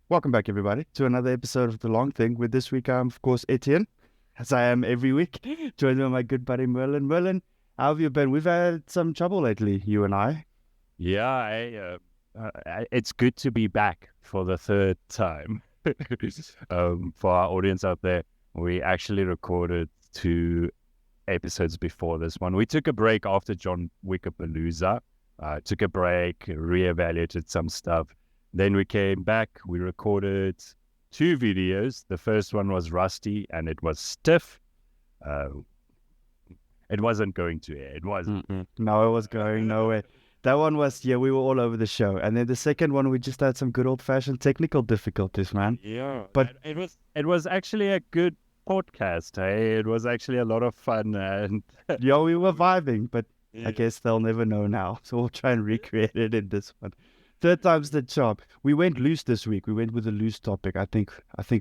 Welcome back, everybody, to another episode of The Long Thing. With this week, I'm, of course, Etienne, as I am every week, joined by my good buddy Merlin. Merlin, how have you been? We've had some trouble lately, you and I. Yeah, it's good to be back for the third time. For our audience out there, we actually recorded two episodes before this one. We took a break after John Wickapalooza, took a break, reevaluated some stuff. Then we came back, we recorded two videos. The first one was rusty and it was stiff. Uh, it wasn't going to air. It wasn't. No, it was going nowhere. That one was, yeah, we were all over the show. And then the second one, we just had some good old-fashioned technical difficulties, man. Yeah, But it was actually a good podcast. Hey, it was actually a lot of fun, and yeah, we were vibing, but I yeah, guess they'll never know now. So we'll try and recreate it in this one. Third time's the charm. We went loose this week. We went with a loose topic. I think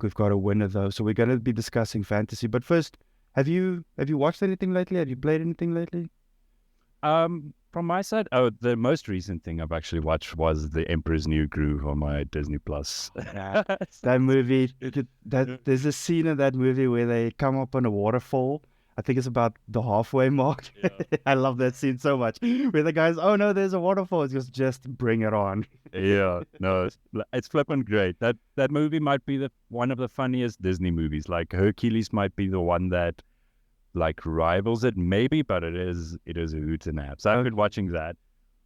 we've got a winner though. So we're going to be discussing fantasy. But first, have you watched anything lately? Have you played anything lately? from my side, the most recent thing I've actually watched was The Emperor's New Groove on my Disney Plus. Yeah, that movie. There's a scene in that movie where they come up on a waterfall. I think it's about the halfway mark. Yeah. I love that scene so much. Where the guys, oh no, there's a waterfall. It's just bring it on. Yeah, no, it's flipping great. That movie might be the one of the funniest Disney movies. Like Hercules might be the one that like rivals it, maybe, but it is a hoot and half. So I've been watching that.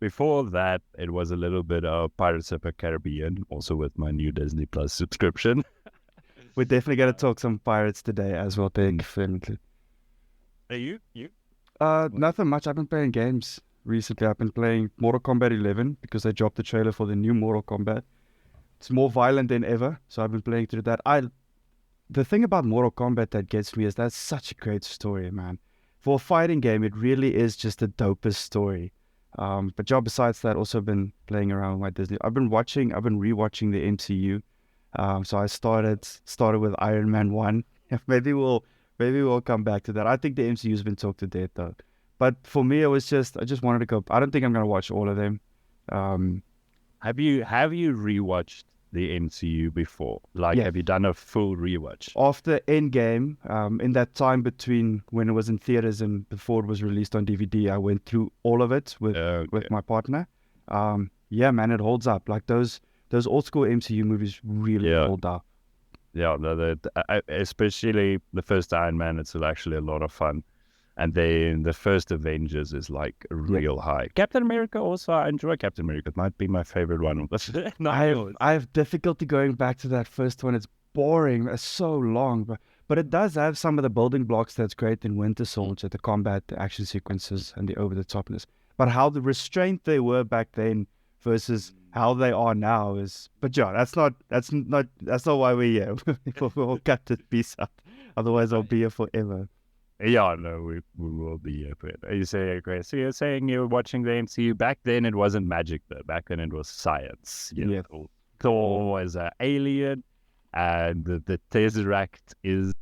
Before that, it was a little bit of Pirates of the Caribbean, also with my new Disney Plus subscription. We're definitely gonna talk some pirates today as well. Definitely. Are you? Nothing much. I've been playing games recently. I've been playing Mortal Kombat 11 because they dropped the trailer for the new Mortal Kombat. It's more violent than ever, so I've been playing through that. The thing about Mortal Kombat that gets me is that's such a great story, man. For a fighting game, it really is just the dopest story. But yeah, besides that, also been playing around with my Disney. I've been rewatching the MCU. So I started with Iron Man 1. Maybe we'll come back to that. I think the MCU's been talked to death though. But for me, I just wanted to go. I don't think I'm gonna watch all of them. Um, Have you rewatched the MCU before? Like, yeah, have you done a full rewatch? after Endgame, in that time between when it was in theaters and before it was released on DVD, I went through all of it with Okay. my partner. Yeah, man, it holds up. Like those old school MCU movies really Yeah, hold up. yeah. Especially the first Iron Man, it's actually a lot of fun. And then the first Avengers is like a Yeah, real high. Captain America also, I enjoy Captain America. It might be my favorite one. Not I have yours. I have difficulty going back to that first one. It's boring. It's so long, but it does have some of the building blocks that's great in Winter Soldier, the combat, the action sequences, and the over the topness. But how the restraint they were back then versus how they are now is. But yeah, that's not why we're here. We'll cut this piece out. Otherwise, I'll be here forever. Yeah, no, we will be here. But you say, okay, so you're saying you're watching the MCU. Back then, it wasn't magic, though. Back then, it was science. Yeah. Thor was an alien, and the Tesseract is,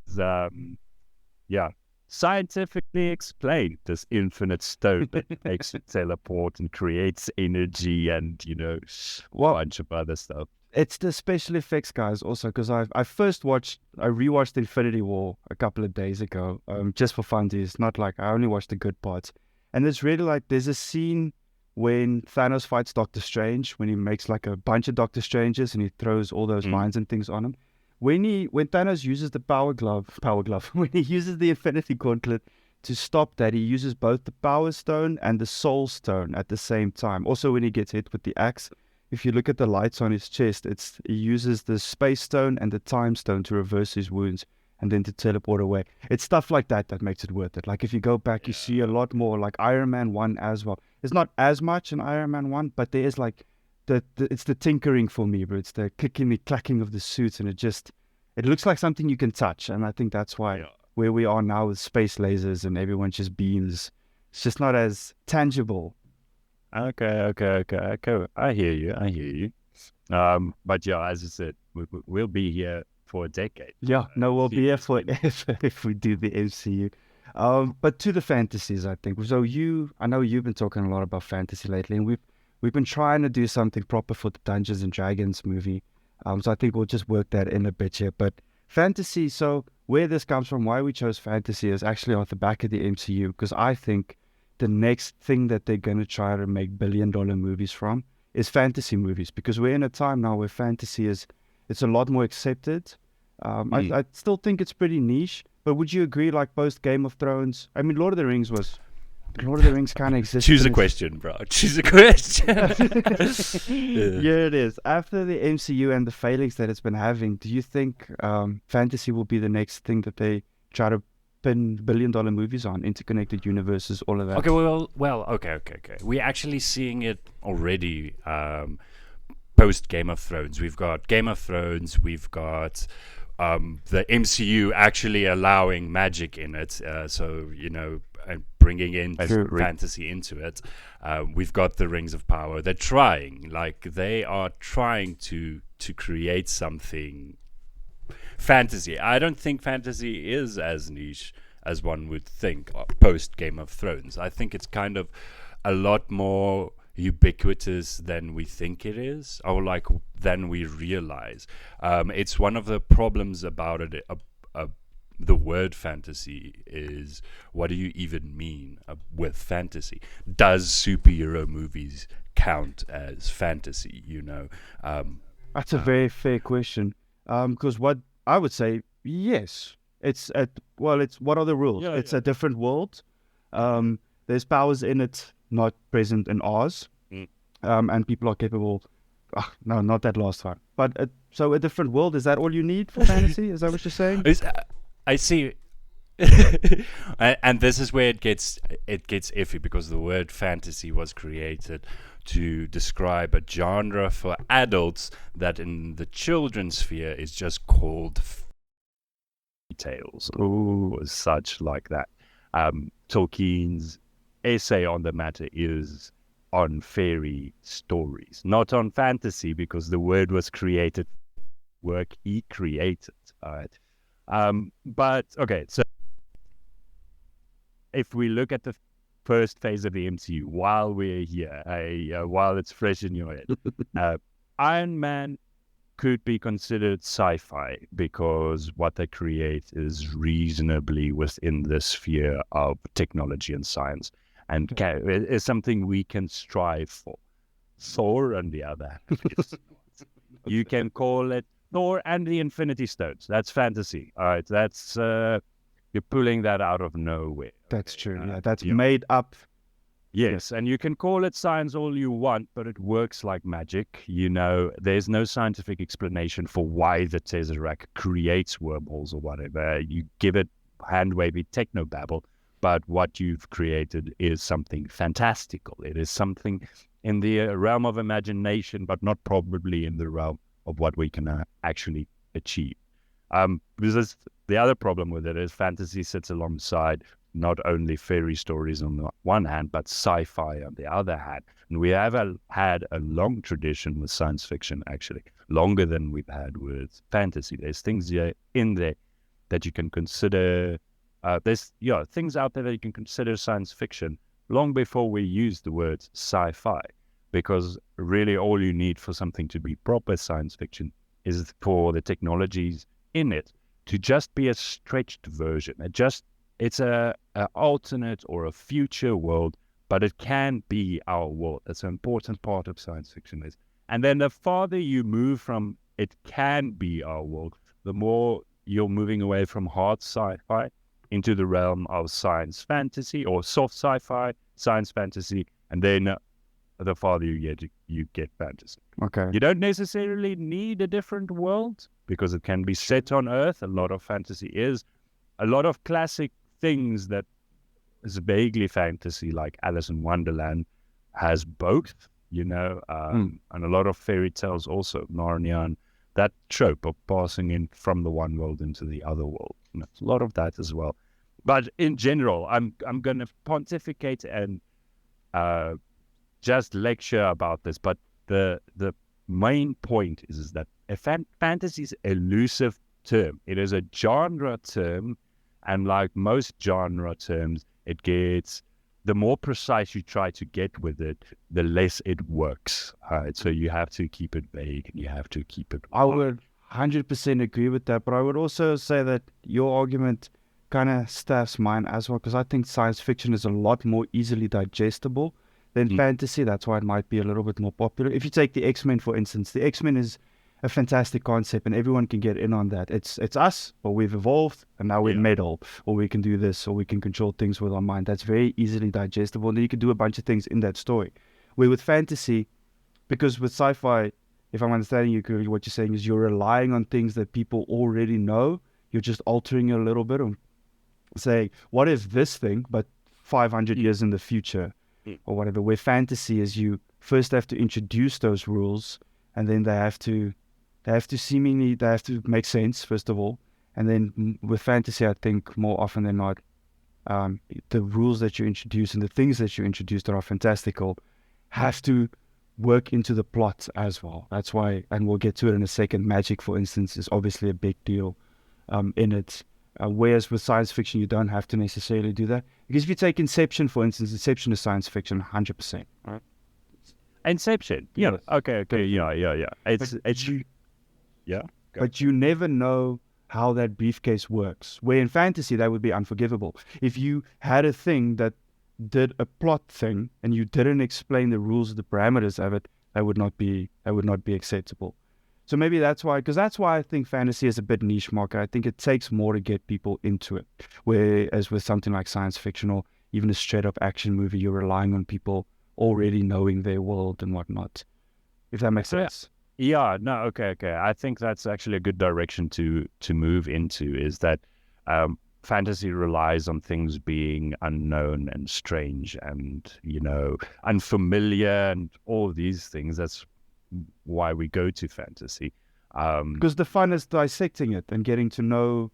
yeah, scientifically explained. This infinite stone that makes you teleport and creates energy and, a Well, bunch of other stuff. it's the special effects guys also because I rewatched Infinity War a couple of days ago, just for funsies. Not like I only watched the good parts, and it's really like there's a scene when Thanos fights Doctor Strange when he makes like a bunch of Doctor Stranges and he throws all those Mm. mines and things on him. When Thanos uses the power glove, when he uses the Infinity Gauntlet to stop that, he uses both the Power Stone and the Soul Stone at the same time. Also, when he gets hit with the axe, if you look at the lights on his chest, he uses the Space Stone and the Time Stone to reverse his wounds and then to teleport away. It's stuff like that that makes it worth it. Like if you go back, you see a lot more. Like Iron Man 1 as well. It's not as much in Iron Man 1, but there is like it's the tinkering for me, but it's the clicking, the clacking of the suits, and it looks like something you can touch, and I think that's why Yeah. where we are now with space lasers and everyone just beams, it's just not as tangible. Okay. I hear you. I hear you. But yeah, as I said, we'll be here for a decade. Yeah, no, we'll be here Seriously. forever if we do the MCU. But to the fantasies, I think. So I know you've been talking a lot about fantasy lately, and we've been trying to do something proper for the Dungeons and Dragons movie. So I think we'll just work that in a bit here. But fantasy, so where this comes from, why we chose fantasy is actually off the back of the MCU, because I think the next thing that they're going to try to make billion-dollar movies from is fantasy movies, because we're in a time now where fantasy it's a lot more accepted. I still think it's pretty niche, but would you agree, like post Game of Thrones? I mean, Lord of the Rings kind of existed. Choose a question, bro. Choose a question. Yeah, it is. After the MCU and the failings that it's been having, do you think fantasy will be the next thing that they try to pin billion-dollar movies on? Interconnected universes, all of that. Okay, okay. We're actually seeing it already. Post Game of Thrones, we've got Game of Thrones. We've got the MCU actually allowing magic in it. So and bringing in fantasy into it. We've got the Rings of Power. They're trying, they are trying to create something fantasy. I don't think fantasy is as niche as one would think post Game of Thrones. I think it's kind of a lot more ubiquitous than we think it is, or than we realize. It's one of the problems about it. The word fantasy is, what do you even mean with fantasy? Does superhero movies count as fantasy? That's a very fair question. Because what I would say, yes, it's what are the rules? It's a different world. There's powers in it not present in ours, and people are capable. No, not that last time. But so a different world, is that all you need for fantasy? Is that what you're saying? I see. And this is where it gets iffy, because the word fantasy was created to describe a genre for adults that in the children's sphere is just called tales or such like that. Tolkien's essay on the matter is on fairy stories, not on fantasy, because the word was created, work he created. All right. But okay, so if we look at the first phase of the MCU, while we're here, while it's fresh in your head, Iron Man could be considered sci-fi because what they create is reasonably within the sphere of technology and science, and is something we can strive for. Thor, on the other hand, you can call it Thor and the Infinity Stones. That's fantasy. All right, that's you're pulling that out of nowhere. That's true. Yeah, that's made up. Yes, and you can call it science all you want, but it works like magic. There's no scientific explanation for why the Tesseract creates wormholes or whatever. You give it hand-wavy technobabble, but what you've created is something fantastical. It is something in the realm of imagination, but not probably in the realm of what we can actually achieve. Because the other problem with it is fantasy sits alongside not only fairy stories on the one hand, but sci-fi on the other hand. And we have had a long tradition with science fiction, actually, longer than we've had with fantasy. There's things in there that you can consider. There's things out there that you can consider science fiction long before we use the word sci-fi, because really all you need for something to be proper science fiction is for the technologies in it to just be a stretched version. It's a alternate or a future world, but it can be our world. That's an important part of science fiction is. And then the farther you move from it can be our world, the more you're moving away from hard sci-fi into the realm of science fantasy or soft sci-fi, science fantasy, and then the farther you get fantasy. Okay. You don't necessarily need a different world because it can be set on Earth. A lot of fantasy is. A lot of classic things that is vaguely fantasy, like Alice in Wonderland, has both, and a lot of fairy tales also, Narnia, and that trope of passing in from the one world into the other world. A lot of that as well. But in general, I'm going to pontificate and just lecture about this. But the main point is that fantasy is an elusive term. It is a genre term. And like most genre terms, it gets the more precise you try to get with it, the less it works. So you have to keep it vague and you have to keep it. I would 100% agree with that, but I would also say that your argument kind of staffs mine as well, because I think science fiction is a lot more easily digestible than fantasy. That's why it might be a little bit more popular. If you take the X-Men, for instance, the X-Men is a fantastic concept and everyone can get in on that. It's us, but we've evolved and now we're metal, or we can do this, or we can control things with our mind. That's very easily digestible, and then you can do a bunch of things in that story. Where with fantasy, because with sci-fi, if I'm understanding you correctly, what you're saying is you're relying on things that people already know. You're just altering it a little bit and saying, what if this thing, but 500 years in the future or whatever. Where fantasy is you first have to introduce those rules, and then they have to make sense, first of all. And then with fantasy, I think more often than not, the rules that you introduce and the things that you introduce that are fantastical have to work into the plot as well. That's why, and we'll get to it in a second, magic, for instance, is obviously a big deal in it. Whereas with science fiction, you don't have to necessarily do that. Because if you take Inception, for instance, Inception is science fiction, 100%. Right? Inception. Yeah. Yes. Okay. Yeah. But you never know how that briefcase works. Where in fantasy, that would be unforgivable. If you had a thing that did a plot thing and you didn't explain the rules, the parameters of it, that would not be acceptable. So maybe that's why I think fantasy is a bit niche market. I think it takes more to get people into it. Whereas with something like science fiction or even a straight up action movie, you're relying on people already knowing their world and whatnot. If that makes sense. Yeah, no, okay. I think that's actually a good direction to move into, is that fantasy relies on things being unknown and strange and, unfamiliar and all these things. That's why we go to fantasy. Because the fun is dissecting it and getting to know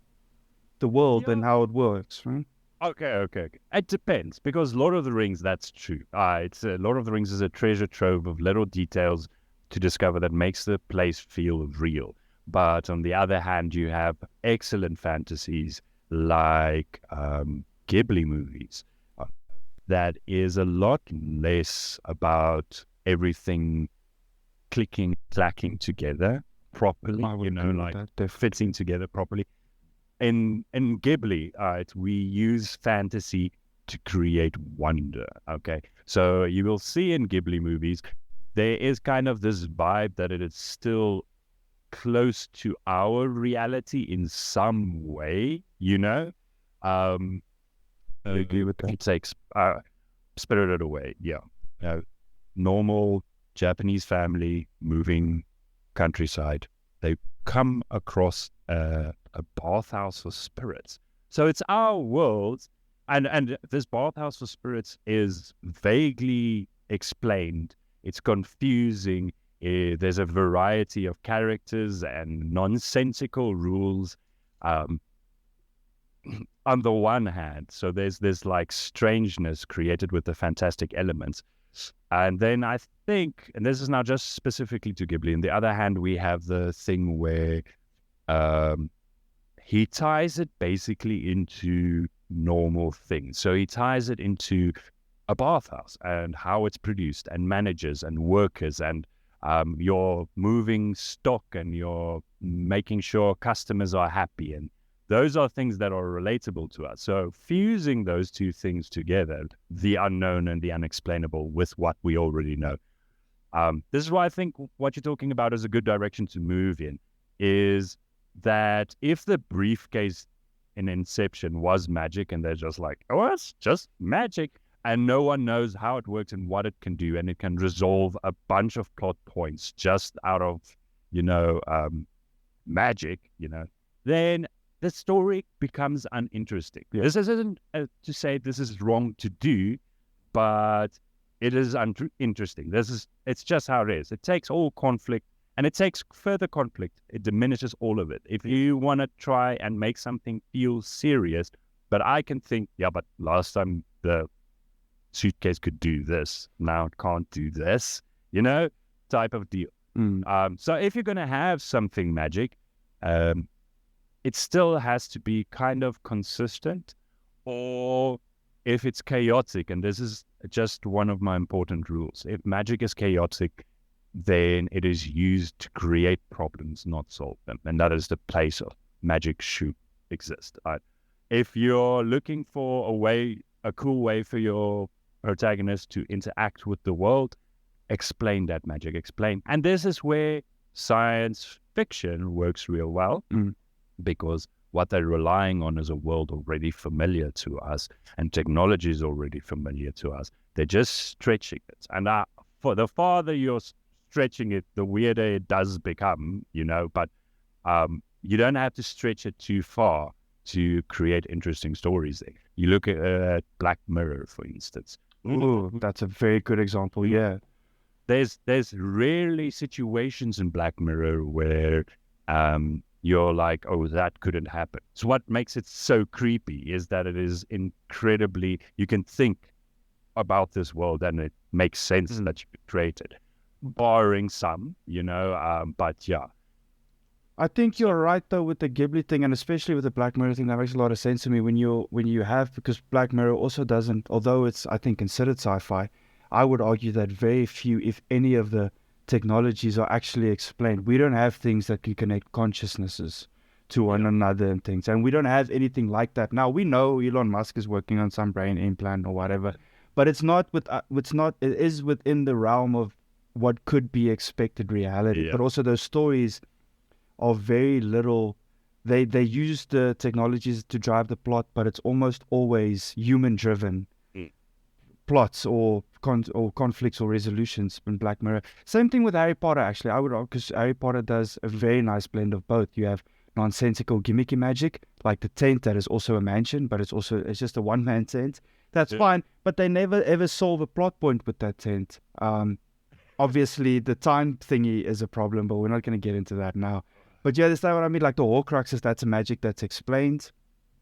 the world and how it works, right? Okay. It depends, because Lord of the Rings, that's true. Lord of the Rings is a treasure trove of little details to discover that makes the place feel real. But on the other hand, you have excellent fantasies like Ghibli movies that is a lot less about everything clicking, clacking together properly, they're fitting together properly. In Ghibli, we use fantasy to create wonder, okay? So you will see in Ghibli movies, there is kind of this vibe that it is still close to our reality in some way, I agree with that. It takes Spirited Away, normal Japanese family moving countryside. They come across a bathhouse for spirits. So it's our world, and this bathhouse for spirits is vaguely explained. It's confusing. There's a variety of characters and nonsensical rules. On the one hand, so there's like strangeness created with the fantastic elements. And then I think, and this is now just specifically to Ghibli, on the other hand, we have the thing where he ties it basically into normal things. So he ties it into a bathhouse and how it's produced and managers and workers and you're moving stock and you're making sure customers are happy. And those are things that are relatable to us. So fusing those two things together, the unknown and the unexplainable, with what we already know. This is why I think what you're talking about is a good direction to move in, is that if the briefcase in Inception was magic and they're just like, oh, it's just magic, and no one knows how it works and what it can do, and it can resolve a bunch of plot points just out of, magic, then the story becomes uninteresting. Yeah. This isn't to say this is wrong to do, but it is interesting. It's just how it is. It takes all conflict, and it takes further conflict. It diminishes all of it. If you want to try and make something feel serious, but I can think, but last time the suitcase could do this, now it can't do this, type of deal. So if you're going to have something magic, it still has to be kind of consistent, or if it's chaotic, and this is just one of my important rules, if magic is chaotic, then it is used to create problems, not solve them. And that is the place of magic should exist. If you're looking for a cool way for your protagonist to interact with the world, explain that magic, explain. And this is where science fiction works real well, because what they're relying on is a world already familiar to us, and technology is already familiar to us. They're just stretching it. And for the farther you're stretching it, the weirder it does become, but you don't have to stretch it too far to create interesting stories there. You look at Black Mirror, for instance. Ooh, that's a very good example. Yeah. There's rarely situations in Black Mirror where you're like, oh, that couldn't happen. So what makes it so creepy is that it is incredibly, you can think about this world and it makes sense that you could create it, barring some, but yeah. I think you're right though with the Ghibli thing, and especially with the Black Mirror thing. That makes a lot of sense to me because Black Mirror also doesn't, although it's I think considered sci-fi, I would argue that very few, if any, of the technologies are actually explained. We don't have things that can connect consciousnesses to one another and things, and we don't have anything like that. Now we know Elon Musk is working on some brain implant or whatever, but it is within the realm of what could be expected reality. But also those stories are very little. They use the technologies to drive the plot, but it's almost always human driven plots or conflicts or resolutions in Black Mirror. Same thing with Harry Potter, actually. I would argue, because Harry Potter does a very nice blend of both. You have nonsensical gimmicky magic, like the tent that is also a mansion, but it's just a one-man tent. That's fine, but they never ever solve a plot point with that tent. Obviously the time thingy is a problem, but we're not going to get into that now. But you understand what I mean? Like the Horcruxes, that's a magic that's explained.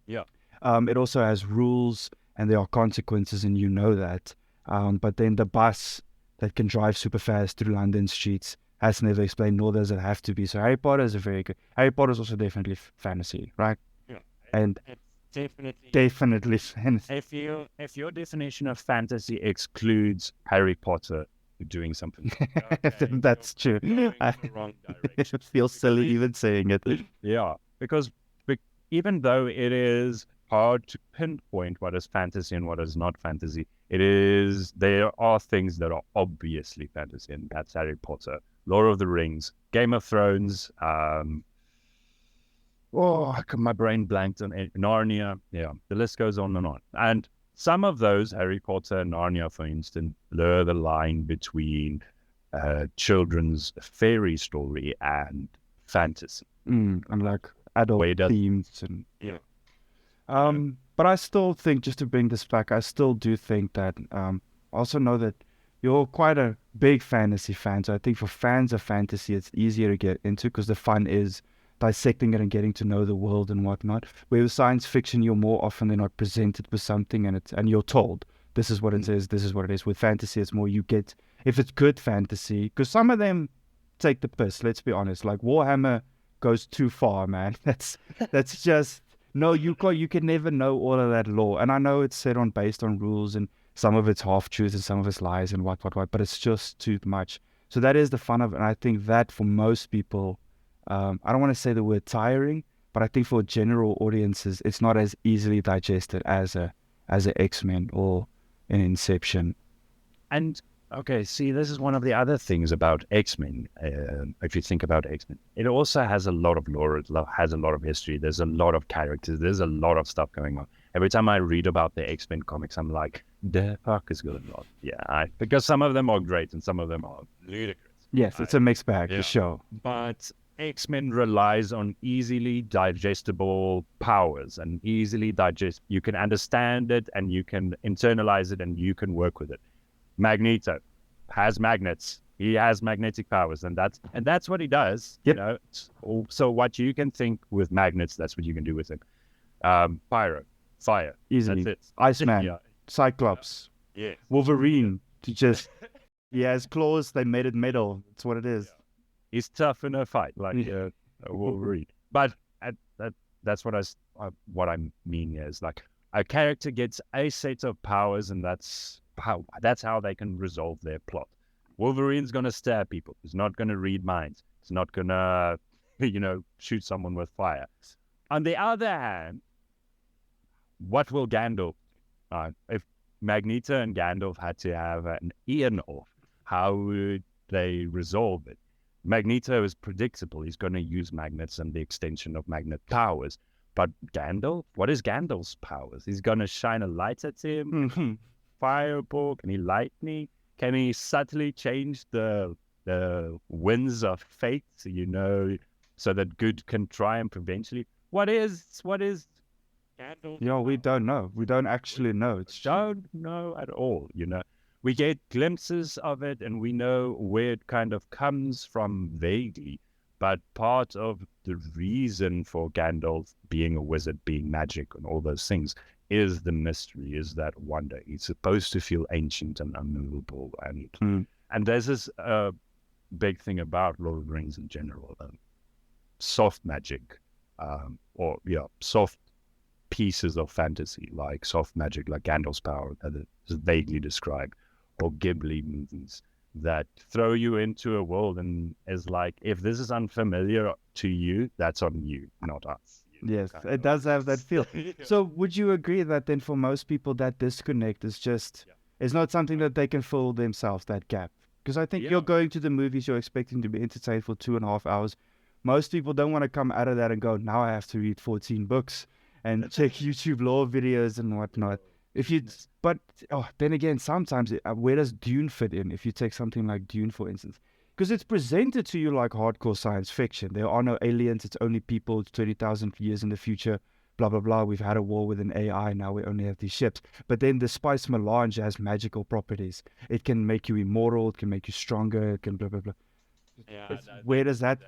Yeah. It also has rules and there are consequences, and you know that. But then the bus that can drive super fast through London streets has never explained, nor does it have to be. So Harry Potter is Harry Potter is also definitely fantasy, right? Yeah. And it's definitely fantasy. If your definition of fantasy excludes Harry Potter doing something, that's true. Wrong direction. It feels silly even saying it. Yeah, because even though it is hard to pinpoint what is fantasy and what is not fantasy, there are things that are obviously fantasy, and that's Harry Potter, Lord of the Rings, Game of Thrones, my brain blanked on Narnia. Yeah, the list goes on and on. And some of those, Harry Potter and Narnia, for instance, blur the line between children's fairy story and fantasy. And like adult themes and but I still think, just to bring this back, I still do think that I also know that you're quite a big fantasy fan, so I think for fans of fantasy it's easier to get into because the fun is dissecting it and getting to know the world and whatnot. Where with science fiction you're more often than not presented with something and you're told this is what it is, this is what it is. With fantasy it's more you get, if it's good fantasy, because some of them take the piss, let's be honest, like Warhammer goes too far, man. That's just no, you can never know all of that lore. And I know it's based on rules and some of it's half truth and some of it's lies and what, but it's just too much. So that is the fun of it. And I think that for most people, I don't want to say the word tiring, but I think for general audiences, it's not as easily digested as a X-Men or an Inception. And okay, see, this is one of the other things about X-Men. If you think about X-Men, it also has a lot of lore, it has a lot of history, there's a lot of characters, there's a lot of stuff going on. Every time I read about the X-Men comics, I'm like, the fuck is going on? Yeah, because some of them are great and some of them are ludicrous. Yes, it's a mixed bag, for sure. But X-Men relies on easily digestible powers and you can understand it and you can internalize it and you can work with it. Magneto has magnets. He has magnetic powers, and that's what he does. Yep. So what you can think with magnets, that's what you can do with him. Pyro, fire, easily. That's it. Iceman, Cyclops, Wolverine. He has claws. They made it metal. That's what it is. Yeah. He's tough in a fight, like a Wolverine. But that's what I mean is like A character gets a set of powers, and that's how they can resolve their plot. Wolverine's gonna stab people. He's not gonna read minds. He's not gonna, shoot someone with fire. On the other hand, what will Gandalf? If Magneto and Gandalf had to have an Ian off, how would they resolve it? Magneto is predictable. He's going to use magnets and the extension of magnet powers. But Gandalf, what is Gandalf's powers? He's going to shine a light at him. Fireball? Can he lightning? Can he subtly change the winds of fate? So that good can triumph eventually. What is Gandalf? Yeah, we don't know. We don't actually know. Don't know at all. We get glimpses of it, and we know where it kind of comes from vaguely. But part of the reason for Gandalf being a wizard, being magic, and all those things is the mystery, is that wonder. He's supposed to feel ancient and unmovable, and there's this big thing about Lord of the Rings in general, soft magic, soft pieces of fantasy, like soft magic, like Gandalf's power, that is vaguely described, or Ghibli movies that throw you into a world and is like, if this is unfamiliar to you, that's on you, not us. Yes, it does have that feel. So would you agree that then for most people that disconnect is just, it's not something that they can fill themselves, that gap? Because I think you're going to the movies, you're expecting to be entertained for 2.5 hours. Most people don't want to come out of that and go, now I have to read 14 books and check YouTube lore videos and whatnot. Then again, sometimes where does Dune fit in? If you take something like Dune, for instance, because it's presented to you like hardcore science fiction. There are no aliens. It's only people. It's 20,000 years in the future. Blah blah blah. We've had a war with an AI. Now we only have these ships. But then the spice melange has magical properties. It can make you immortal. It can make you stronger. It can blah blah blah. Yeah, Where does that?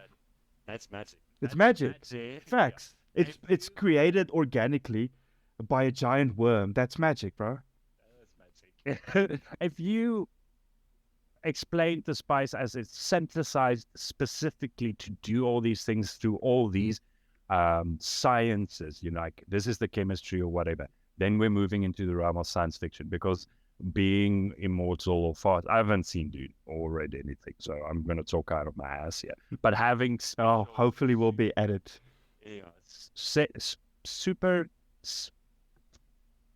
That's magic. It's magic. Facts. It's created organically by a giant worm. That's magic, bro. That's magic. If you explained the spice as it's synthesized specifically to do all these things through all these sciences, like this is the chemistry or whatever, then we're moving into the realm of science fiction, because being immortal or fast, I haven't seen Dune or read anything, so I'm going to talk out of my ass here. But having hopefully we'll be at it. Yeah.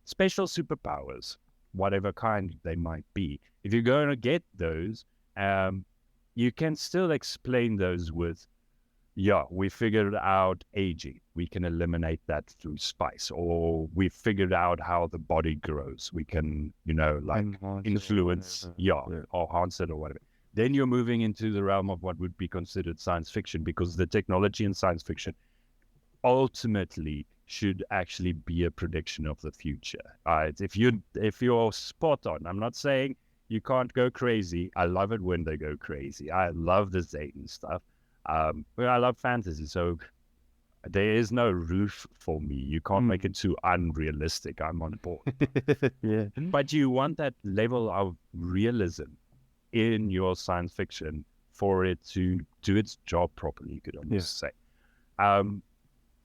Special superpowers, whatever kind they might be, if you're going to get those, you can still explain those with, we figured out aging. We can eliminate that through spice, or we figured out how the body grows. We can, influence, or enhance it or whatever. Then you're moving into the realm of what would be considered science fiction, because the technology in science fiction ultimately should actually be a prediction of the future. If you're spot on, I'm not saying you can't go crazy. I love it when they go crazy. I love the Zayden stuff. I love fantasy, so there is no roof for me. You can't make it too unrealistic. I'm on board. Yeah. But you want that level of realism in your science fiction for it to do its job properly, you could almost say.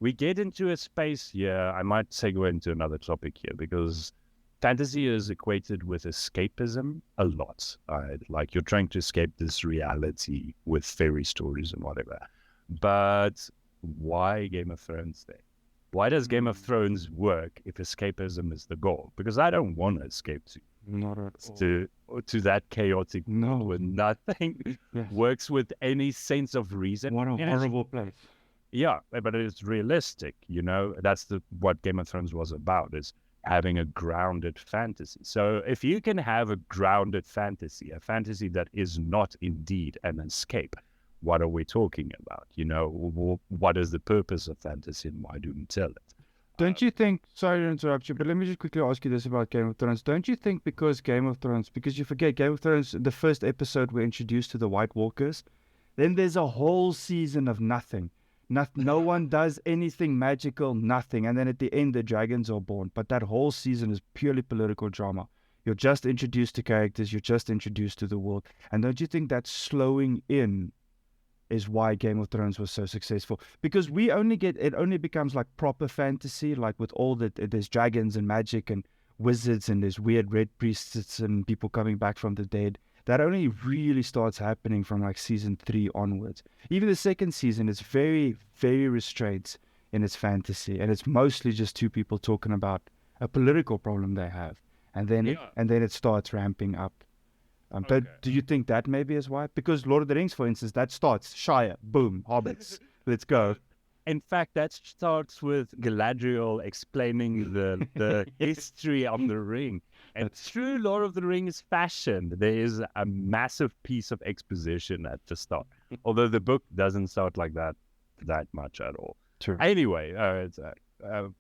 We get into a space here, I might segue into another topic here, because fantasy is equated with escapism a lot. Like you're trying to escape this reality with fairy stories and whatever. But why Game of Thrones then? Why does Game of Thrones work if escapism is the goal? Because I don't want to escape Not at all. to that chaotic world where nothing works with any sense of reason. What a horrible place. Yeah, but it's realistic, That's what Game of Thrones was about, is having a grounded fantasy. So if you can have a grounded fantasy, a fantasy that is not indeed an escape, what are we talking about? What is the purpose of fantasy and why do we tell it? Don't you think, sorry to interrupt you, but let me just quickly ask you this about Game of Thrones. Don't you think because you forget Game of Thrones, the first episode we're introduced to the White Walkers, then there's a whole season of nothing. No one does anything magical, nothing. And then at the end, the dragons are born. But that whole season is purely political drama. You're just introduced to characters. You're just introduced to the world. And don't you think that slowing in is why Game of Thrones was so successful. Because it only becomes like proper fantasy, like with all there's dragons and magic and wizards and there's weird red priests and people coming back from the dead. That only really starts happening from like season 3 onwards. Even the second season is very, very restrained in its fantasy, and it's mostly just two people talking about a political problem they have, and then it starts ramping up. But do you think that maybe is why? Because Lord of the Rings, for instance, that starts Shire, boom, hobbits, let's go. In fact, that starts with Galadriel explaining the history of the ring. And through Lord of the Rings fashion, there is a massive piece of exposition at the start. Although the book doesn't start like that much at all. True. Anyway,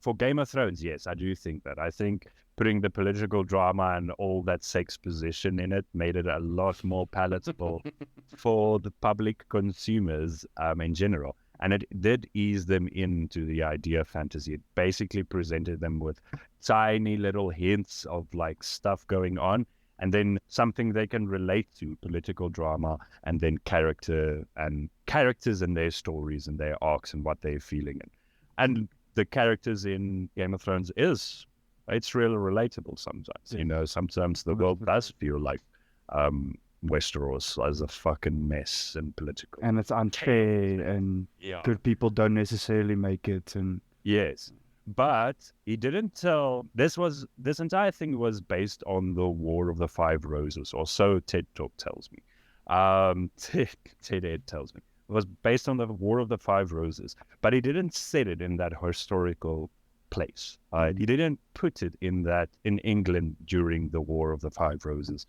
for Game of Thrones, yes, I do think that. I think putting the political drama and all that sex position in it made it a lot more palatable for the public consumers in general. And it did ease them into the idea of fantasy. It basically presented them with tiny little hints of like stuff going on, and then something they can relate to, political drama, and then characters and their stories and their arcs and what they're feeling. And the characters in Game of Thrones it's really relatable sometimes. You know, sometimes the world does feel like Westeros as a fucking mess and political. And it's unfair, and good people don't necessarily make it. And yes, but he didn't tell. This entire thing was based on the War of the Five Roses, or so TED Talk tells me. TED Ed tells me it was based on the War of the Five Roses, but he didn't set it in that historical place. He didn't put it in England during the War of the Five Roses.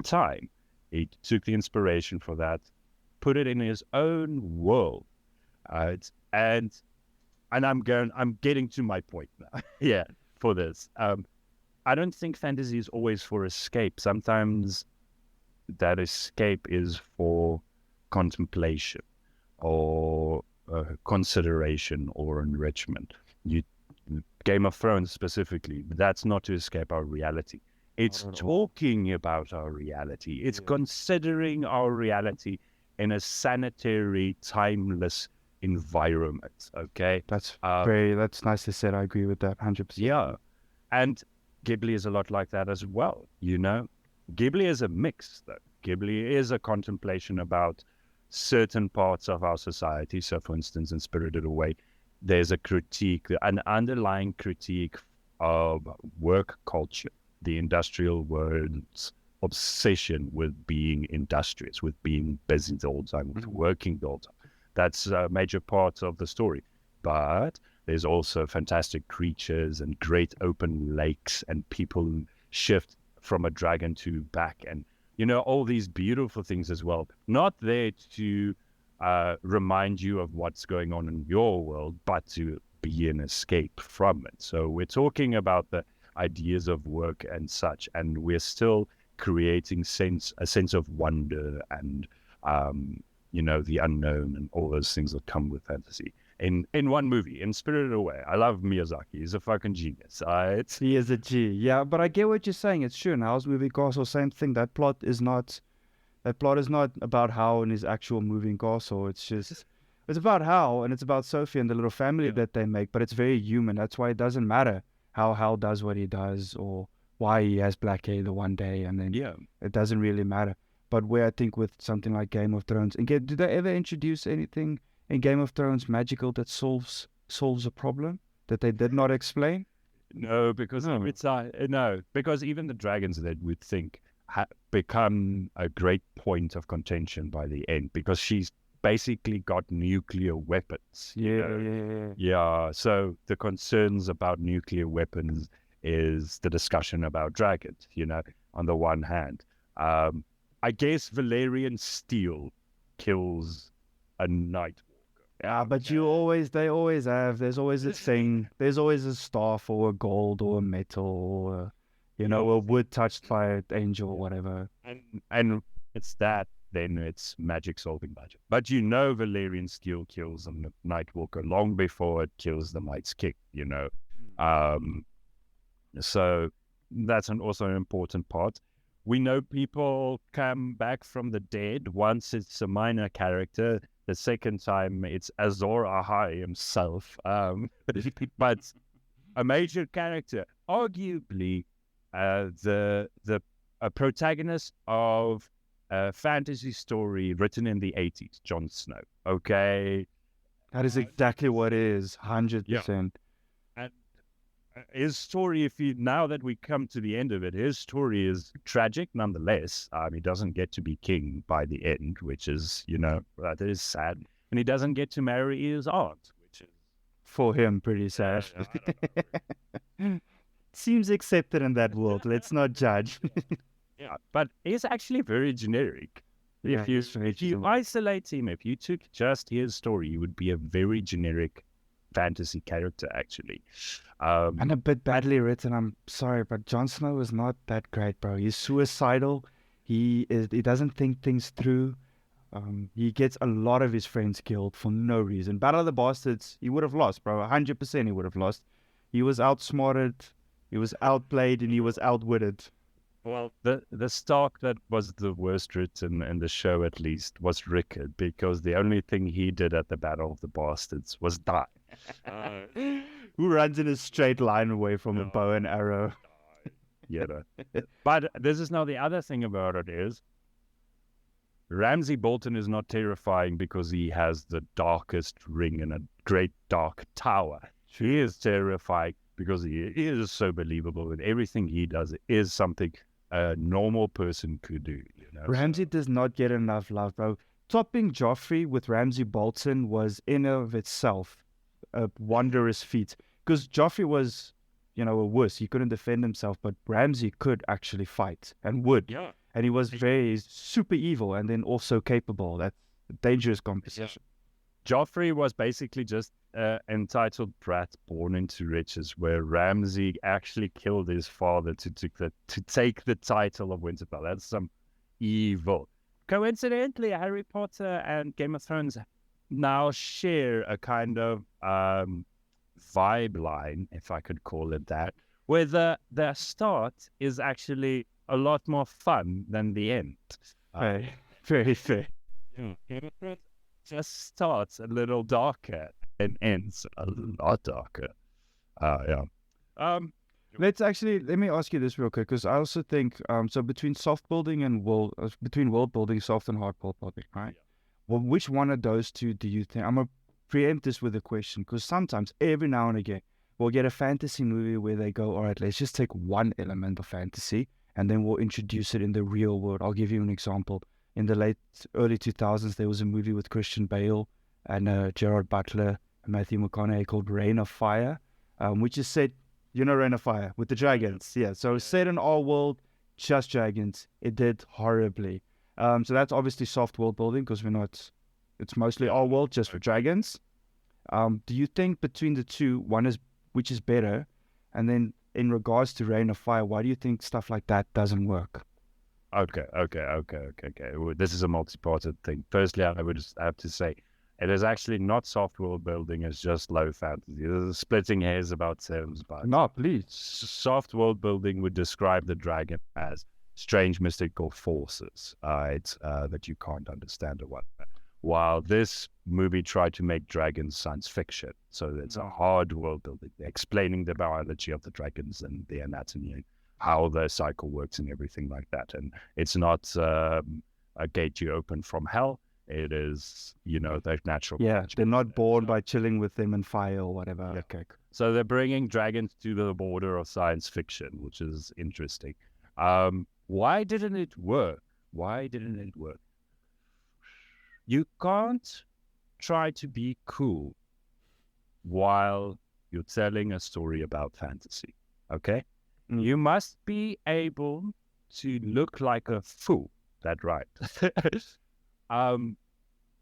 Time. He took the inspiration for that, put it in his own world, and I'm getting to my point now. Yeah, for this, I don't think fantasy is always for escape. Sometimes that escape is for contemplation, or consideration, or enrichment. Game of Thrones specifically, that's not to escape our reality. It's talking about our reality. It's considering our reality in a sanitary, timeless environment. Okay, that's nicely said. I agree with that 100%. Yeah, and Ghibli is a lot like that as well. You know, Ghibli is a mix, though. Ghibli is a contemplation about certain parts of our society. So, for instance, in Spirited Away, there's a critique, an underlying critique of work culture. The industrial world's obsession with being industrious, with being busy the whole time, with working the whole time. That's a major part of the story. But there's also fantastic creatures and great open lakes, and people shift from a dragon to back, and, you know, all these beautiful things as well. Not there to remind you of what's going on in your world, but to be an escape from it. So we're talking about the ideas of work and such, and we're still creating a sense of wonder and you know, the unknown and all those things that come with fantasy in one movie, in Spirited Away. I love Miyazaki. He's a fucking genius. He is a G. Yeah, but I get what you're saying. It's true. In Howl's Moving Castle, same thing. That plot is not about Howl and his actual moving castle. It's about Howl, and it's about Sophie and the little family that they make, but it's very human. That's why it doesn't matter how Hal does what he does, or why he has black hair the one day, and then it doesn't really matter. But where I think with something like Game of Thrones, and did they ever introduce anything in Game of Thrones magical that solves a problem that they did not explain? No, because because even the dragons that we'd think become a great point of contention by the end, because she's basically got nuclear weapons. Yeah. So the concerns about nuclear weapons is the discussion about dragons, you know, on the one hand. I guess Valyrian steel kills a Night Walker. Yeah, but they always have, there's always a thing, there's always a staff or a gold or a metal or a wood touched by an angel or whatever. And it's that, then it's magic solving magic. But Valyrian steel kills a Night Walker long before it kills the Night's King, you know. So that's also an important part. we know people come back from the dead. Once it's a minor character, the second time it's Azor Ahai himself. But a major character, arguably the a protagonist of a fantasy story written in the 80s, Jon Snow. Okay, That is exactly what it is, 100%. and his story, now that we come to the end of it, his story is tragic nonetheless. He doesn't get to be king by the end, which is, that is sad. And he doesn't get to marry his aunt, which is... For him, pretty sad. I don't know. Seems accepted in that world. Let's not judge. Yeah, but he's actually very generic. Yeah, If you he's very if you generic. isolate him, if you took just his story, he would be a very generic fantasy character, actually. And a bit badly written. I'm sorry, but Jon Snow is not that great, bro. He's suicidal. He doesn't think things through. He gets a lot of his friends killed for no reason. Battle of the Bastards, he would have lost, bro. 100% he would have lost. He was outsmarted, he was outplayed, and he was outwitted. Well, the Stark that was the worst written in the show, at least, was Rickard, because the only thing he did at the Battle of the Bastards was die. uh, Who runs in a straight line away from a No. bow and arrow? But this is now the other thing about it is Ramsay Bolton is not terrifying because he has the darkest ring in a great dark tower. He is terrifying because he is so believable, and everything he does is something a normal person could do. Ramsay does not get enough love, bro. Topping Joffrey with Ramsay Bolton was in of itself a wondrous feat. Because Joffrey was, a wuss. He couldn't defend himself, but Ramsay could actually fight and would. yeah. And he was very super evil and then also capable. That's a dangerous composition. Joffrey was basically just an entitled brat born into riches, where Ramsay actually killed his father to take the title of Winterfell. That's some evil. Coincidentally, Harry Potter and Game of Thrones now share a kind of vibe line, if I could call it that, where the start is actually a lot more fun than the end. Very, very fair. Yeah. Game of Thrones. Just starts a little darker and ends a lot darker. Yeah. Let me ask you this real quick, because I also think, so between soft building and between world building, soft and hard world building, right? Yeah. Well, which one of those two do you think? I'm going to preempt this with a question, because sometimes, every now and again, we'll get a fantasy movie where they go, all right, let's just take one element of fantasy, and then we'll introduce it in the real world. I'll give you an example. In the early 2000s, there was a movie with Christian Bale and Gerard Butler and Matthew McConaughey called Reign of Fire, which is set, Reign of Fire, with the dragons. Yeah, so set in our world, just dragons. It did horribly. So that's obviously soft world building, because it's mostly our world, just for dragons. Do you think between the two, which is better? And then in regards to Reign of Fire, why do you think stuff like that doesn't work? Okay. Well, this is a multi-parted thing. Firstly, I would just have to say it is actually not soft world building, it's just low fantasy. There's splitting hairs about terms, but No, please. soft world building would describe the dragon as strange mystical forces, that you can't understand or whatnot. While this movie tried to make dragons science fiction, so it's a hard world building, explaining the biology of the dragons and the anatomy and how their cycle works and everything like that. And it's not a gate you open from hell. It is, their natural. Yeah, they're not conditions. born by chilling with them in fire or whatever. Yeah. Okay. So they're bringing dragons to the border of science fiction, which is interesting. Why didn't it work? You can't try to be cool while you're telling a story about fantasy, okay? Mm. You must be able to look like a fool. That's right.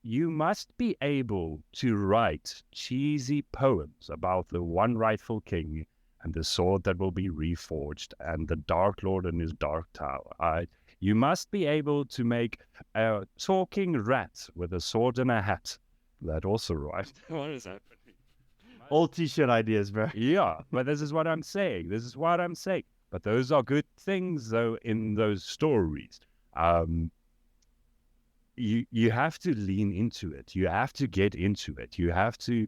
You must be able to write cheesy poems about the one rightful king and the sword that will be reforged and the Dark Lord and his dark tower. You must be able to make a talking rat with a sword and a hat. That also right. What is happening? All t-shirt ideas, bro. Yeah, but this is what I'm saying. But But those are good things, though, in those stories. You have to lean into it. You have to get into it. You have to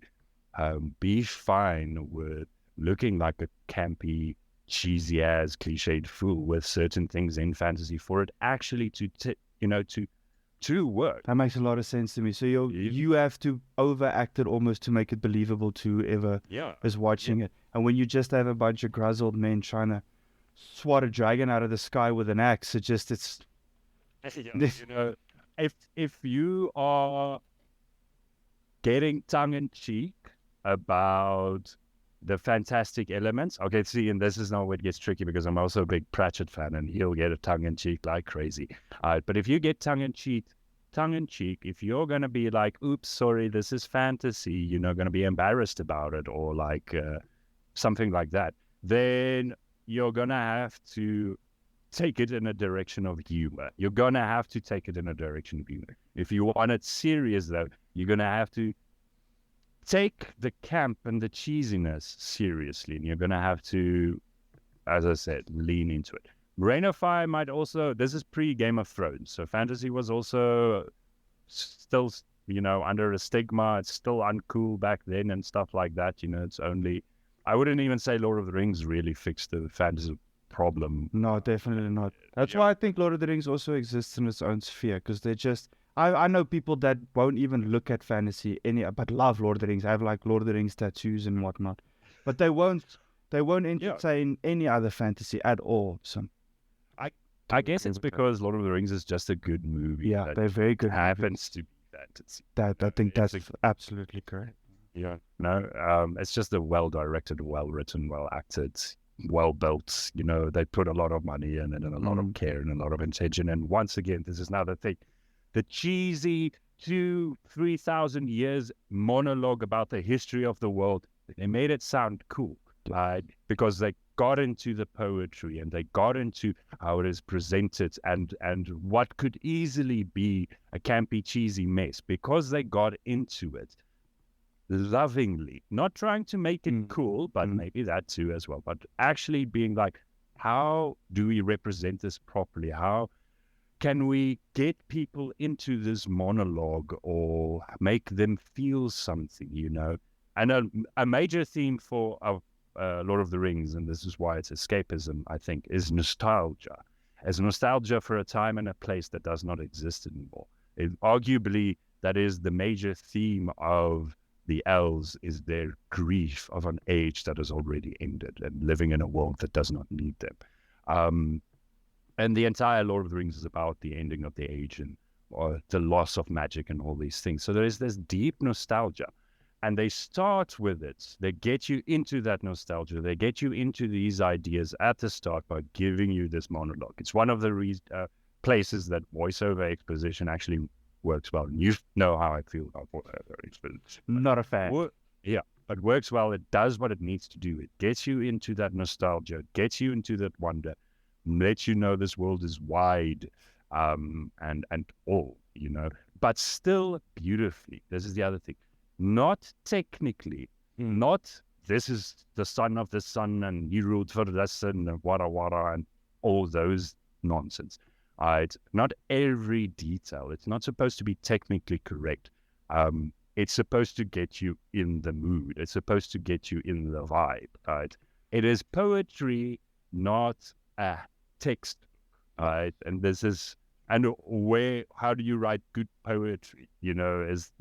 be fine with looking like a campy, cheesy ass, cliched fool with certain things in fantasy for it actually to work. That makes a lot of sense to me. So You- you have to overact it almost to make it believable to whoever Yeah. is watching it. And when you just have a bunch of grizzled men trying to swat a dragon out of the sky with an axe, it's Yeah. If you are getting tongue in cheek about the fantastic elements, okay, see, and this is now where it gets tricky because I'm also a big Pratchett fan, and he'll get a tongue in cheek like crazy. But if you get tongue in cheek, if you're gonna be like, "Oops, sorry, this is fantasy," you're not gonna be embarrassed about it, or like something like that, then you're gonna have to take it in a direction of humor. You're gonna have to take it in a direction of humor. If you want it serious, though, you're gonna have to take the camp and the cheesiness seriously, and you're gonna have to, as I said, lean into it. Reign of Fire might also. This is pre-Game of Thrones, so fantasy was also still, under a stigma. It's still uncool back then and stuff like that. It's only. I wouldn't even say Lord of the Rings really fixed the fantasy problem. no, definitely not. That's Yeah. why I think Lord of the Rings also exists in its own sphere because they just. I know people that won't even look at fantasy but love Lord of the Rings. Have like Lord of the Rings tattoos and whatnot, but they won't entertain any other fantasy at all. So I guess it's because Lord of the Rings is just a good movie. yeah, that they're very good. happens to be fantasy. I think it's that's absolutely correct. Yeah. No, it's just a well-directed, well-written, well-acted, well-built. They put a lot of money in it and a lot of care and a lot of intention. And once again, this is another thing. The cheesy 3,000 years monologue about the history of the world, they made it sound cool, right? Because they got into the poetry and they got into how it is presented and what could easily be a campy, cheesy mess because they got into it lovingly, not trying to make it cool, but maybe that too as well, but actually being like, how do we represent this properly? How can we get people into this monologue or make them feel something? And a major theme for Lord of the Rings, and this is why it's escapism, I think, is nostalgia. As nostalgia for a time and a place that does not exist anymore. Arguably, that is the major theme of the elves, is their grief of an age that has already ended and living in a world that does not need them. And the entire Lord of the Rings is about the ending of the age and the loss of magic and all these things. So there is this deep nostalgia. And they start with it. They get you into that nostalgia. They get you into these ideas at the start by giving you this monologue. It's one of the places that voiceover exposition actually works well. You know how I feel about voiceover exposition. Not a fan. Yeah, it works well. It does what it needs to do. It gets you into that nostalgia, gets you into that wonder, lets you know this world is wide and all, but still beautifully. This is the other thing. Not technically, not this is the son of the sun and he ruled for this and wada wada and all those nonsense. It's not every detail. It's not supposed to be technically correct. It's supposed to get you in the mood. It's supposed to get you in the vibe. Right? It is poetry, not a text. Right? And this is how do you write good poetry? Is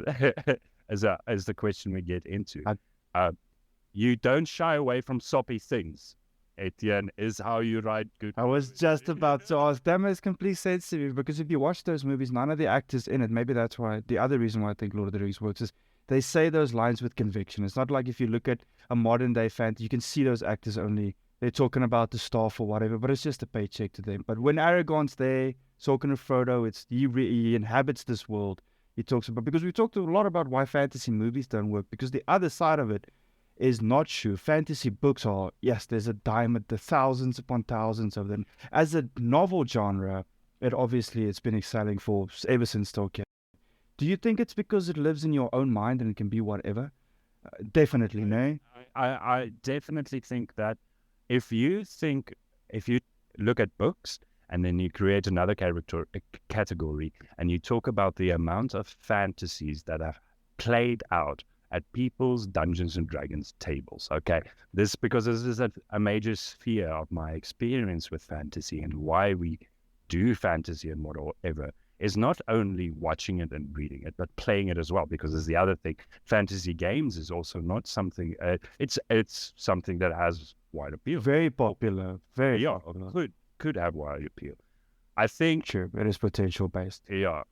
as the question we get into. You don't shy away from soppy things. Etienne, is how you write good. I was just about to ask. That makes complete sense to me because if you watch those movies, none of the actors in it, maybe that's why, the other reason why I think Lord of the Rings works is they say those lines with conviction. It's not like if you look at a modern day fantasy, you can see those actors only, they're talking about the staff or whatever, but it's just a paycheck to them. But when Aragorn's there, talking to Frodo, he inhabits this world. He talks about, because we talked a lot about why fantasy movies don't work, because the other side of it is not true. Fantasy books are, yes, there's a diamond, the thousands upon thousands of them. As a novel genre, it's been excelling for ever since Tolkien. Do you think it's because it lives in your own mind and it can be whatever? Definitely, no? I definitely think that if you think if you look at books and then you create another category and you talk about the amount of fantasies that are played out at people's Dungeons and Dragons tables. Okay, because this is a major sphere of my experience with fantasy and why we do fantasy and whatever is not only watching it and reading it, but playing it as well. Because there's the other thing: fantasy games is also not something. It's something that has wide appeal. Very popular. Very Yeah, popular. could have wide appeal. I think. True, it is potential based. Yeah.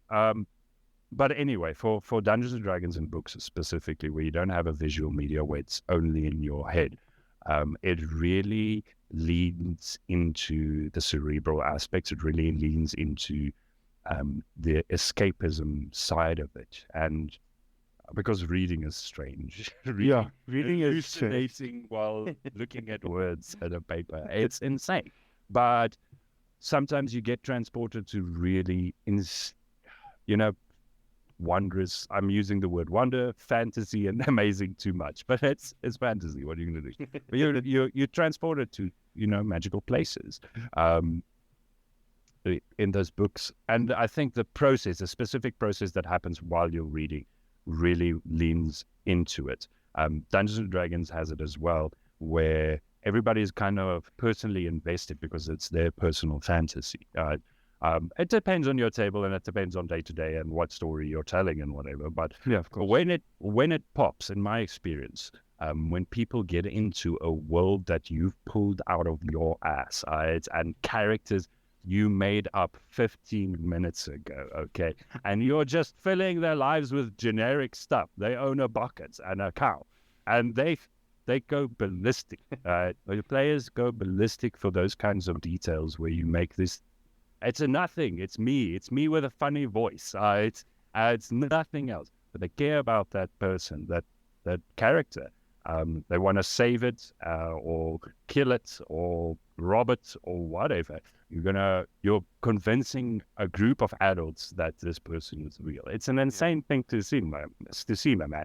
But anyway, for Dungeons and Dragons and books specifically, where you don't have a visual media, where it's only in your head, it really leans into the cerebral aspects. It really leans into the escapism side of it. And because reading is strange. Reading is strange. Hallucinating while looking at words at a paper. It's insane. But sometimes you get transported to really, wondrous. I'm using the word wonder, fantasy, and amazing too much, but it's fantasy. What are you going to do? But you're transported to magical places in those books, and I think the specific process that happens while you're reading, really leans into it. Dungeons and Dragons has it as well, where everybody is kind of personally invested because it's their personal fantasy. It depends on your table, and it depends on day to day and what story you're telling and whatever. But yeah, of course. when it pops, in my experience, when people get into a world that you've pulled out of your ass, and characters you made up 15 minutes ago, okay, and you're just filling their lives with generic stuff. They own a bucket and a cow, and they go ballistic. The players go ballistic for those kinds of details where you make this. It's a nothing. It's me. It's me with a funny voice. It's nothing else. But they care about that person, that character. They want to save it, or kill it, or rob it, or whatever. You're convincing a group of adults that this person is real. It's an insane thing to see, man. Man.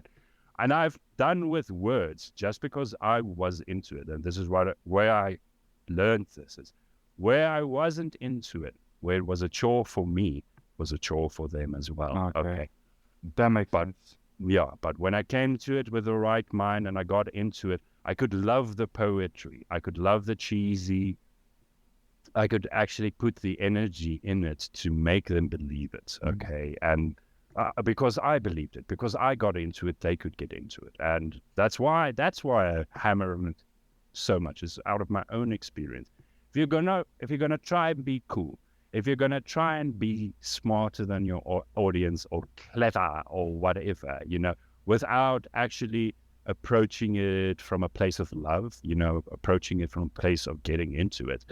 And I've done with words just because I was into it, and this is where I learned this is where I wasn't into it. Where it was a chore for me, was a chore for them as well. Okay. That makes sense. Yeah, but when I came to it with the right mind and I got into it, I could love the poetry. I could love the cheesy. I could actually put the energy in it to make them believe it. Okay. And because I believed it, because I got into it, they could get into it. And that's why I hammer on it so much, is out of my own experience. If you're gonna try and be cool, if you're going to try and be smarter than your audience or clever or whatever, without actually approaching it from a place of love, approaching it from a place of getting into it,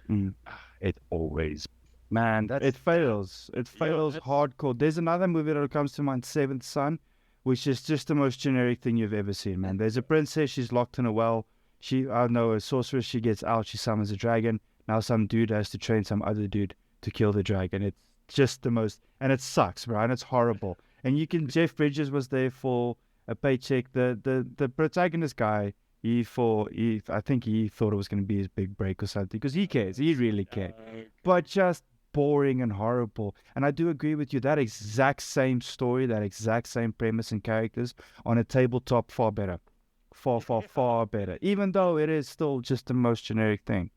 it always, man, it fails. It fails hardcore. There's another movie that comes to mind, Seventh Son, which is just the most generic thing you've ever seen, man. There's a princess, she's locked in a well. A sorceress, she gets out, she summons a dragon. Now some dude has to train some other dude to kill the dragon. It's just the most, and it sucks, bro, and it's horrible. And Jeff Bridges was there for a paycheck. The protagonist guy, I think he thought it was going to be his big break or something, because he cares, he really cared. But just boring and horrible. And I do agree with you, that exact same story, that exact same premise and characters on a tabletop, far better. Far better, even though it is still just the most generic thing.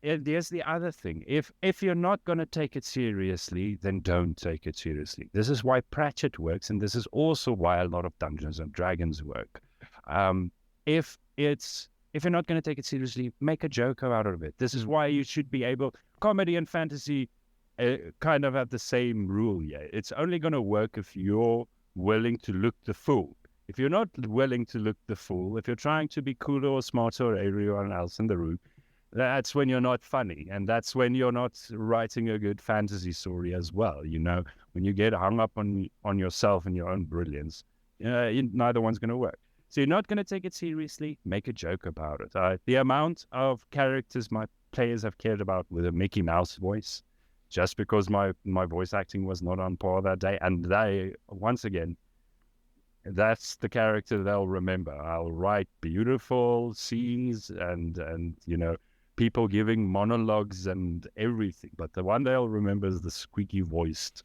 There's the other thing. If you're not going to take it seriously, then don't take it seriously. This is why Pratchett works, and this is also why a lot of Dungeons and Dragons work. If you're not going to take it seriously, make a joke out of it. This is why you should be able. Comedy and fantasy kind of have the same rule. Yeah, it's only going to work if you're willing to look the fool. If you're not willing to look the fool, if you're trying to be cooler or smarter or everyone else in the room, that's when you're not funny, and that's when you're not writing a good fantasy story as well. When you get hung up on yourself and your own brilliance, neither one's going to work. So you're not going to take it seriously. Make a joke about it. The amount of characters my players have cared about with a Mickey Mouse voice, just because my voice acting was not on par that day, and they, once again, that's the character they'll remember. I'll write beautiful scenes and people giving monologues and everything. But the one they'll remember is the squeaky voiced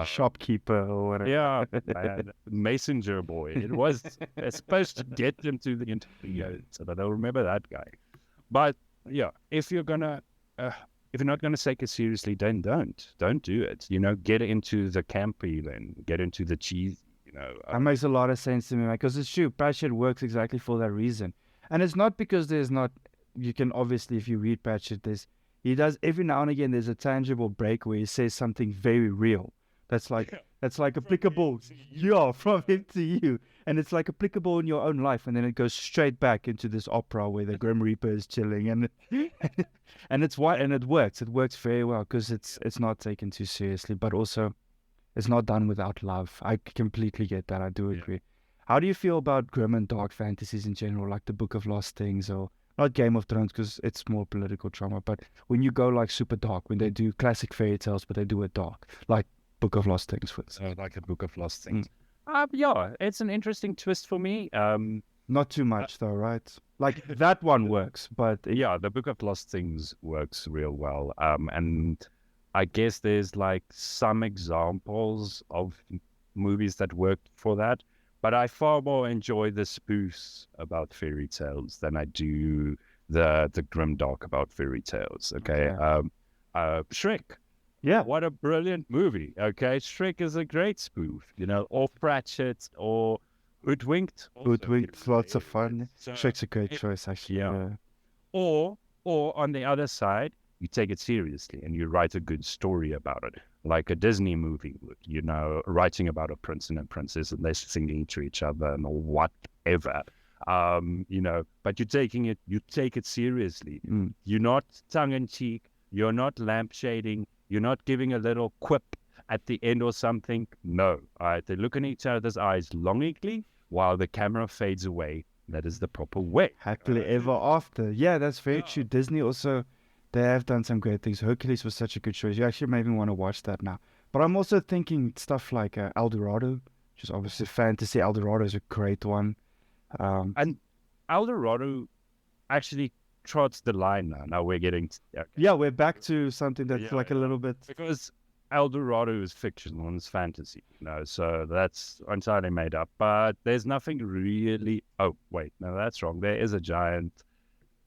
Shopkeeper or whatever. yeah, man, messenger boy. It was it's supposed to get them to the interview, so that they'll remember that guy. But yeah, if you're not gonna take it seriously, then don't do it. Get into the campy, then get into the cheese. That makes a lot of sense to me, because it's true. Pratchett works exactly for that reason, and it's not because there's not. You can obviously, if you read Pratchett, he does every now and again. There's a tangible break where he says something very real. That's like applicable, from him to you, and it's like applicable in your own life, and then it goes straight back into this opera where the Grim Reaper is chilling, and it works. It works very well because it's not taken too seriously, but also it's not done without love. I completely get that. I do agree. How do you feel about grim and dark fantasies in general, like the Book of Lost Things, or not Game of Thrones because it's more political drama, but when you go like super dark, when they do classic fairy tales but they do it dark, like Book of Lost Things, for instance. Like a Book of Lost Things. Yeah, it's an interesting twist for me. Not too much though, right? Like that one works, but yeah, the Book of Lost Things works real well. And I guess there's like some examples of movies that worked for that, but I far more enjoy the spoofs about fairy tales than I do the grim dark about fairy tales. Okay. Shrek. Yeah. What a brilliant movie. Okay. Shrek is a great spoof, or Pratchett or Hoodwinked. Hoodwinked, lots of fun. So Shrek's a great choice, actually. Yeah. Or on the other side, you take it seriously and you write a good story about it, like a Disney movie would, writing about a prince and a princess and they're singing to each other and or whatever. But you take it seriously. You're not tongue in cheek. You're not lampshading. You're not giving a little quip at the end or something. No. All right. They look in each other's eyes longingly while the camera fades away. That is the proper way. Happily ever after. Yeah, that's very true. Disney also, they have done some great things. Hercules was such a good choice. You actually made me want to watch that now. But I'm also thinking stuff like El Dorado, which is obviously fantasy. El Dorado is a great one. And El Dorado actually trots the line now. Now we're getting... Yeah, we're back to something that's like a little bit... Because El Dorado is fictional and it's fantasy, so that's entirely made up. But there's nothing really... Oh, wait, no, that's wrong. There is a giant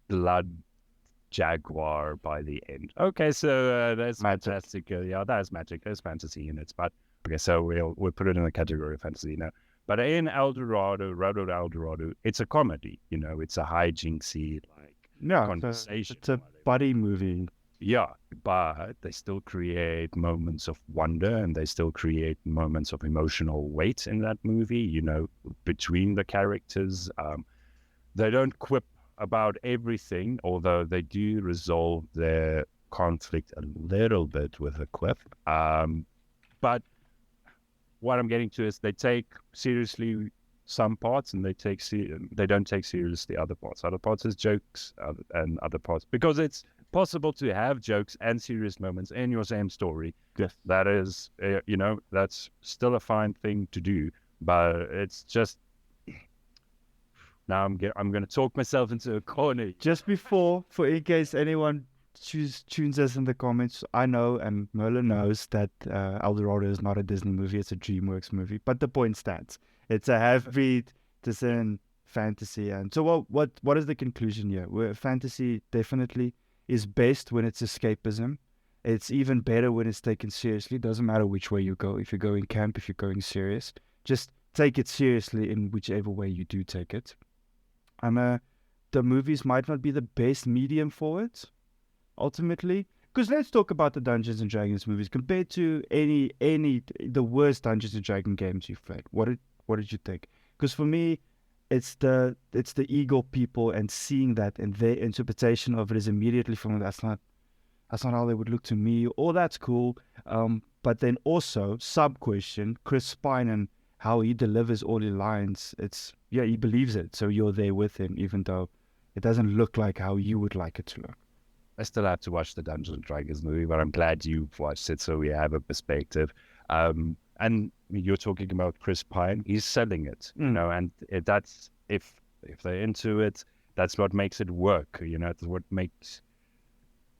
blood jaguar by the end. Okay, so that's fantastic. That's magic. There's fantasy in it. But okay, so we'll put it in the category of fantasy now. But in El Dorado, Road to El Dorado, it's a comedy. It's a hijinksy conversation. It's a buddy movie. Yeah, but they still create moments of wonder and they still create moments of emotional weight in that movie. Between the characters, they don't quip about everything, although they do resolve their conflict a little bit with a quip. But what I'm getting to is they take seriously some parts and they don't take seriously other parts. Other parts is jokes and other parts, because it's possible to have jokes and serious moments in your same story. Yes. That is, that's still a fine thing to do, but it's just, now I'm going to talk myself into a corner. Just before, in case anyone tunes us in the comments, I know and Merlin knows that El Dorado is not a Disney movie, it's a DreamWorks movie, but the point stands. It's a half-breed, Disney fantasy. And so what is the conclusion here? Where fantasy definitely is best when it's escapism. It's even better when it's taken seriously. Doesn't matter which way you go. If you're going camp, if you're going serious, just take it seriously in whichever way you do take it. The movies might not be the best medium for it, ultimately. Because let's talk about the Dungeons and Dragons movies compared to the worst Dungeons and Dragons games you've played. What did you think? Because for me, it's the Eagle people, and seeing that and their interpretation of it is immediately from that's not how they would look to me. Or that's cool. But then also sub question, Chris Pine and how he delivers all his lines. He believes it, so you're there with him, even though it doesn't look like how you would like it to look. I still have to watch the Dungeons and Dragons movie, but I'm glad you've watched it, so we have a perspective. And you're talking about Chris Pine. He's selling it, and that's if they're into it, that's what makes it work. That's what makes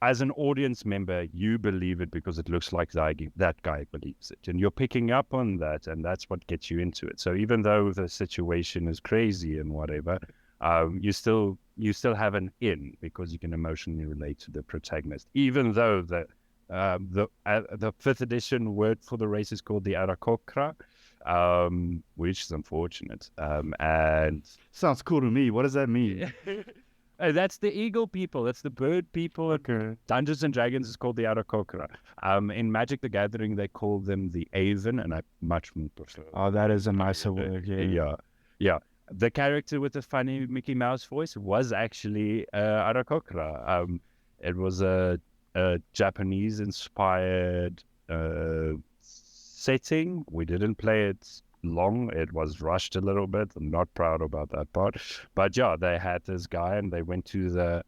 as an audience member, you believe it because it looks like that guy believes it. And you're picking up on that, and that's what gets you into it. So even though the situation is crazy and whatever, you still have an in because you can emotionally relate to the protagonist. Even though the fifth edition word for the race is called the Arakokra, which is unfortunate. And Sounds cool to me. What does that mean? that's the eagle people. That's the bird people. Okay. Dungeons and Dragons is called the Arakokra. In Magic the Gathering, they call them the Aven, and I much more prefer. Oh, that is a nicer word. Yeah. The character with the funny Mickey Mouse voice was actually Arakokra. It was a Japanese-inspired setting. We didn't play it long. It was rushed a little bit. I'm not proud about that part. But yeah, they had this guy and they went to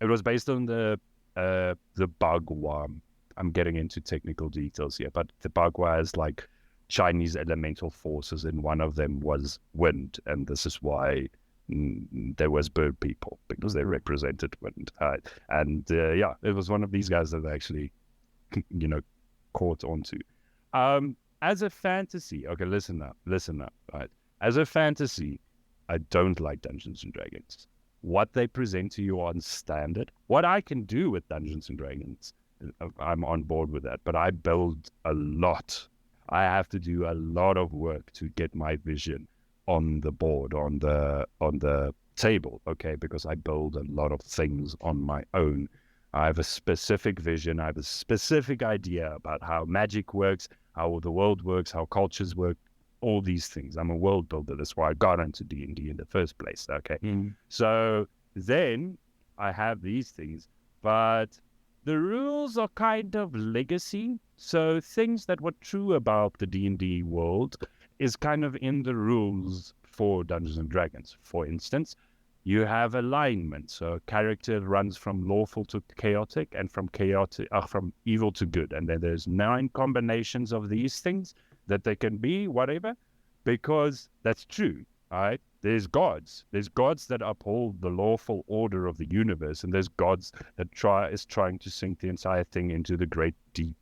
it was based on the Bagua. I'm getting into technical details here, but the Bagua is like Chinese elemental forces, and one of them was wind, and this is why there was bird people, because they represented wind. And it was one of these guys that actually, caught onto. As a fantasy, okay, listen up, right? As a fantasy, I don't like Dungeons and Dragons. What they present to you on standard, what I can do with Dungeons and Dragons, I'm on board with that, but I build a lot. I have to do a lot of work to get my vision on the board, on the table, okay? Because I build a lot of things on my own. I have a specific vision. I have a specific idea about how magic works, how the world works, how cultures work, all these things. I'm a world builder. That's why I got into D&D in the first place, okay? So then I have these things, but the rules are kind of legacy. So things that were true about the D&D world is kind of in the rules for Dungeons and Dragons. For instance, you have alignment. So a character runs from lawful to chaotic, and from evil to good. And then there's 9 combinations of these things that they can be, whatever, because that's true, all right? There's gods. There's gods that uphold the lawful order of the universe, and there's gods that is trying to sink the entire thing into the great deep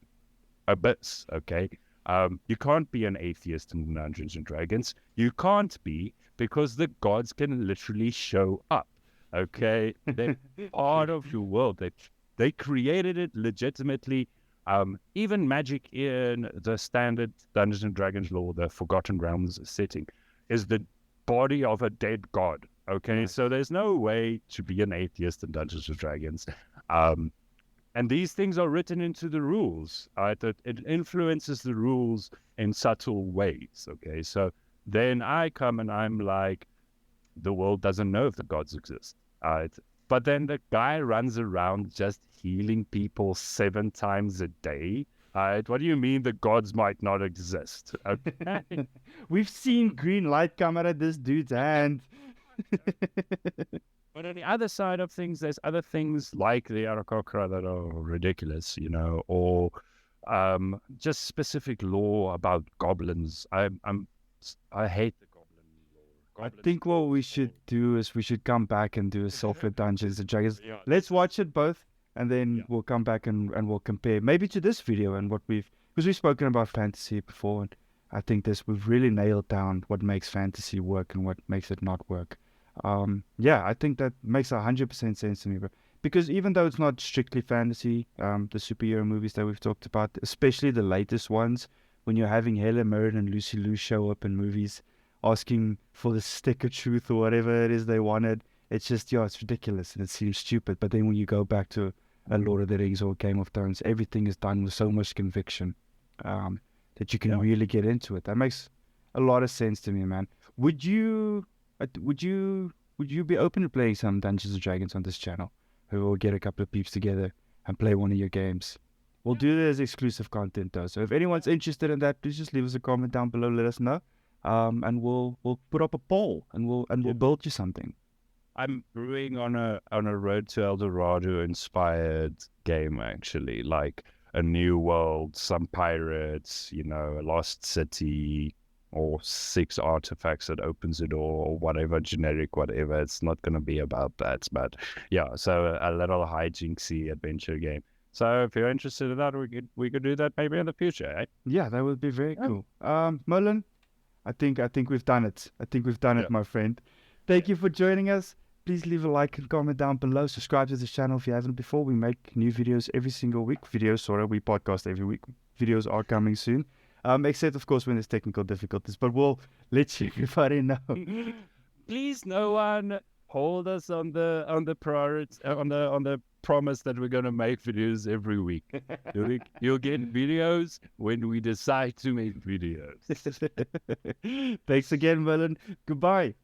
abyss, okay? You can't be an atheist in Dungeons and Dragons. You can't be, because the gods can literally show up, okay? They're part of your world. They created it legitimately. Even magic in the standard Dungeons and Dragons lore, the Forgotten Realms setting, is the body of a dead god, okay? So there's no way to be an atheist in Dungeons and Dragons. And these things are written into the rules. That it influences the rules in subtle ways, okay? So then I come and I'm like, the world doesn't know if the gods exist. But then the guy runs around just healing people 7 times a day. What do you mean the gods might not exist? Okay. We've seen green light come out of this dude's hand. But on the other side of things, there's other things like the Arakokra that are ridiculous, or just specific lore about goblins. I hate the goblin lore. I think what we should do is we should come back and do a Sulphur Dungeons and Dragons. Yeah. Let's watch it both, and then we'll come back and we'll compare maybe to this video and what because we've spoken about fantasy before, and I think we've really nailed down what makes fantasy work and what makes it not work. I think that makes 100% sense to me, bro. Because even though it's not strictly fantasy, the superhero movies that we've talked about, especially the latest ones, when you're having Helen Mirren and Lucy Liu show up in movies asking for the stick of truth or whatever it is they wanted, it's just, it's ridiculous and it seems stupid. But then when you go back to a Lord of the Rings or Game of Thrones, everything is done with so much conviction that you can really get into it. That makes a lot of sense to me, man. Would you be open to playing some Dungeons and Dragons on this channel? We'll get a couple of peeps together and play one of your games. We'll do it as exclusive content though. So if anyone's interested in that, please just leave us a comment down below. Let us know, and we'll put up a poll and we'll build you something. I'm brewing on a Road to El Dorado inspired game, actually, like a new world, some pirates, a lost city, or 6 artifacts that opens a door or whatever, generic, whatever. It's not going to be about that. But yeah, so a little hijinksy adventure game. So if you're interested in that, we could do that maybe in the future, eh? Yeah, that would be very Yeah. cool. Merlin, I think we've done it. I think we've done Yeah. it, my friend. Thank you for joining us. Please leave a like and comment down below. Subscribe to this channel if you haven't before. We make new videos every single week. We podcast every week. Videos are coming soon. Except of course when there's technical difficulties. But we'll let everybody know. Please, no one hold us on the priority on the promise that we're gonna make videos every week. You'll get videos when we decide to make videos. Thanks again, Merlin. Goodbye.